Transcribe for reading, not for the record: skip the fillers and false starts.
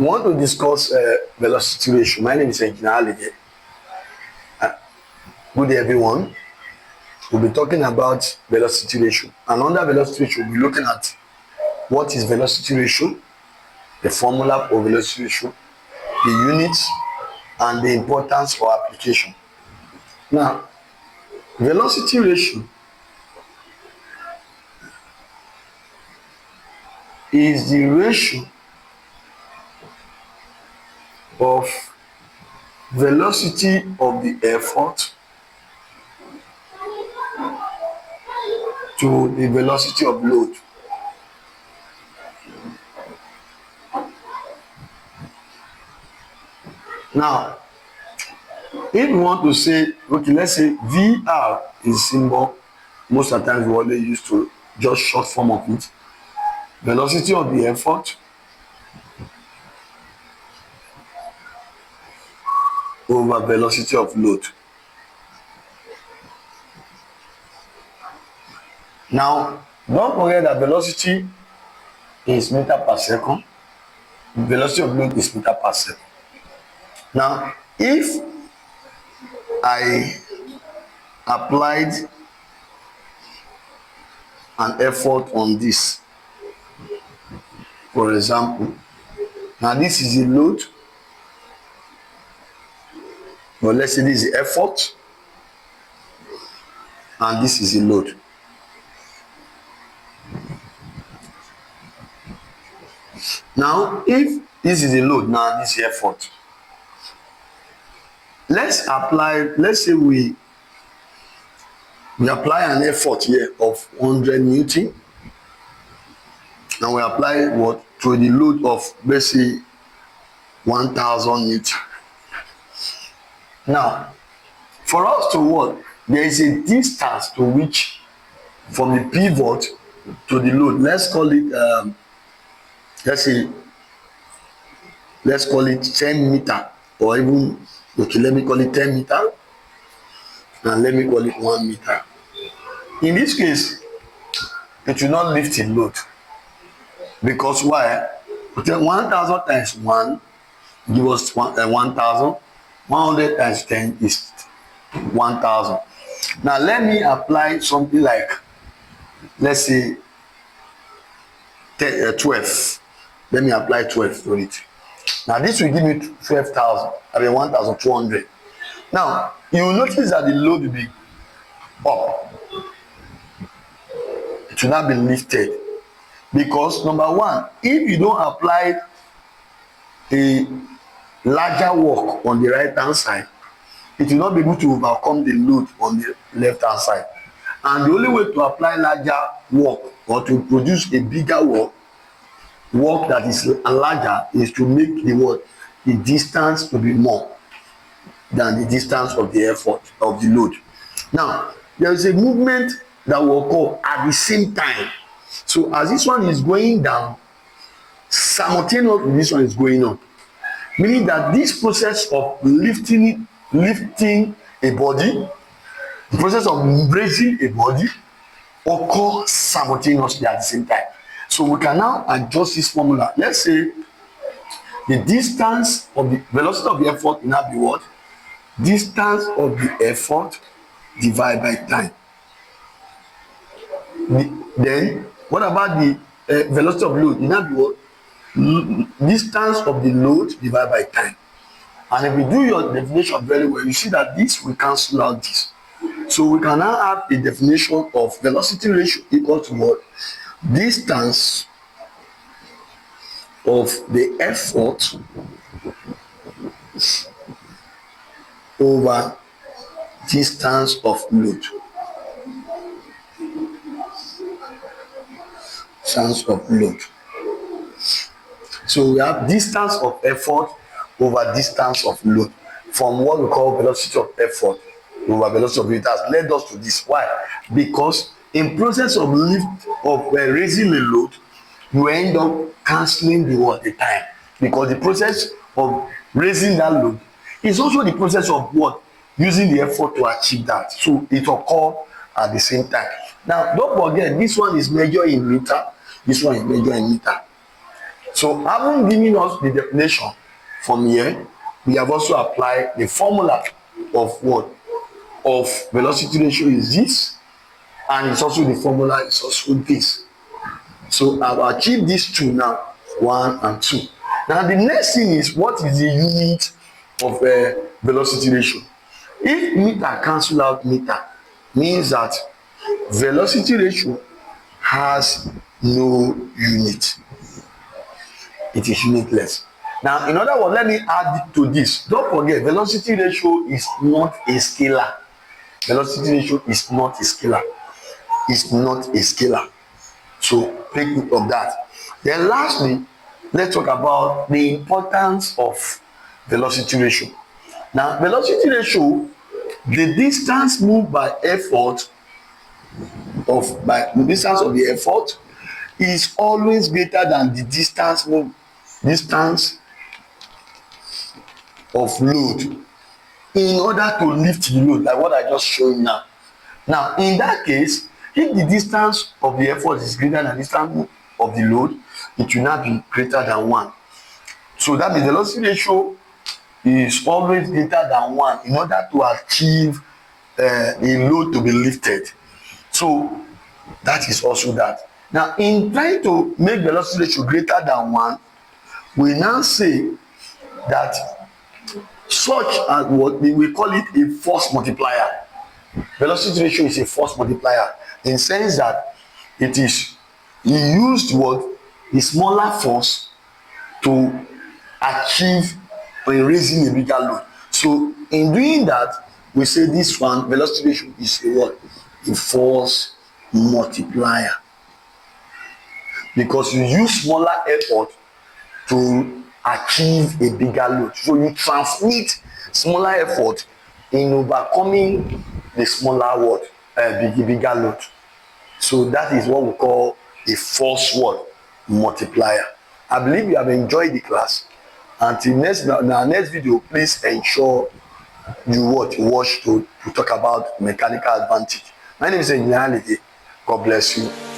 We want to discuss velocity ratio. My name is Engineer Alide. Good day, everyone. We'll be talking about velocity ratio. And under velocity ratio, we'll be looking at what is velocity ratio, the formula for velocity ratio, the units, and the importance for application. Now, velocity ratio is the ratio of velocity of the effort to the velocity of load. Now, if we want to say, okay, let's say VR is symbol, most of the times we always use to just short form of it. Velocity of the effort over velocity of load. Now, don't forget that velocity is meter per second. Velocity of load is meter per second. Now, if I applied an effort on this, for example, now this is a load, but let's say this is the effort, and this is a load. Now, if this is a load, now this is effort. Let's say we apply an effort here of 100 Newton, and we apply what to the load of, let's say, 1000 Newton. Now, for us to work, there is a distance to which from the pivot to the load. Let's call it let's call it 10 meter, or even, okay, let me call it 10 meter, and let me call it 1 meter. In this case, it will not lift a load, because why? 1000 times 1 give us 1000. 100 times 10 is 1000. Now let me apply something like, let's say 12. Let me apply 12 to it. Now this will give me 12,000. 1,200. Now you will notice that the load will be up. It will not be lifted, because number one, if you don't apply a larger work on the right hand side, it will not be able to overcome the load on the left hand side. And the only way to apply larger work, or to produce a bigger work that is larger, is to make the distance to be more than the distance of the effort of the load. Now there is a movement that will occur at the same time. So as this one is going down, simultaneously this one is going up, meaning that this process of lifting a body, the process of raising a body, occurs simultaneously at the same time. So we can now adjust this formula. Let's say the distance of the velocity of the effort will now be what? Distance of the effort divided by time. Then what about the velocity of load? It will now be what? Distance of the load divided by time. And if you do your definition very well, you see that this will cancel out this. So we can now have a definition of velocity ratio equal to what? Distance of the effort over distance of load. Distance of load. So we have distance of effort over distance of load, from what we call velocity of effort over velocity of load. It has led us to this. Why? Because in process of raising a load, you end up cancelling the time, because the process of raising that load is also the process of using the effort to achieve that. So it occur at the same time. Now don't forget, this one is measured in meter, this one is measured in meter. So having given us the definition from here, we have also applied the formula of what? Of velocity ratio is this, and it's also the formula is also this. So I've achieved these two now, 1 and 2. Now the next thing is, what is the unit of velocity ratio? If meter cancel out meter, means that velocity ratio has no unit. It is unitless. Now, in other words, let me add to this. Don't forget, velocity ratio is not a scalar. Velocity ratio is not a scalar. It's not a scalar. So take note of that. Then lastly, let's talk about the importance of velocity ratio. Now, velocity ratio, the distance moved by effort by the distance of the effort is always greater than the distance of load in order to lift the load, like what I just showed you now. Now, in that case, if the distance of the effort is greater than the distance of the load, it will not be greater than 1. So that means the velocity ratio is always greater than 1 in order to achieve a load to be lifted. So that is also that. Now, in trying to make velocity ratio greater than 1, we now say that such as what we call it a force multiplier. Velocity ratio is a force multiplier in the sense that it is used what the smaller force to achieve when raising a bigger load. So in doing that, we say this one velocity ratio is a what? A force multiplier, because you use smaller effort to achieve a bigger load. So you transmit smaller effort in overcoming the smaller bigger load. So that is what we call a force multiplier. I believe you have enjoyed the class. Until our next video, please ensure you watch to talk about mechanical advantage. My name is Engineer Halide. God bless you.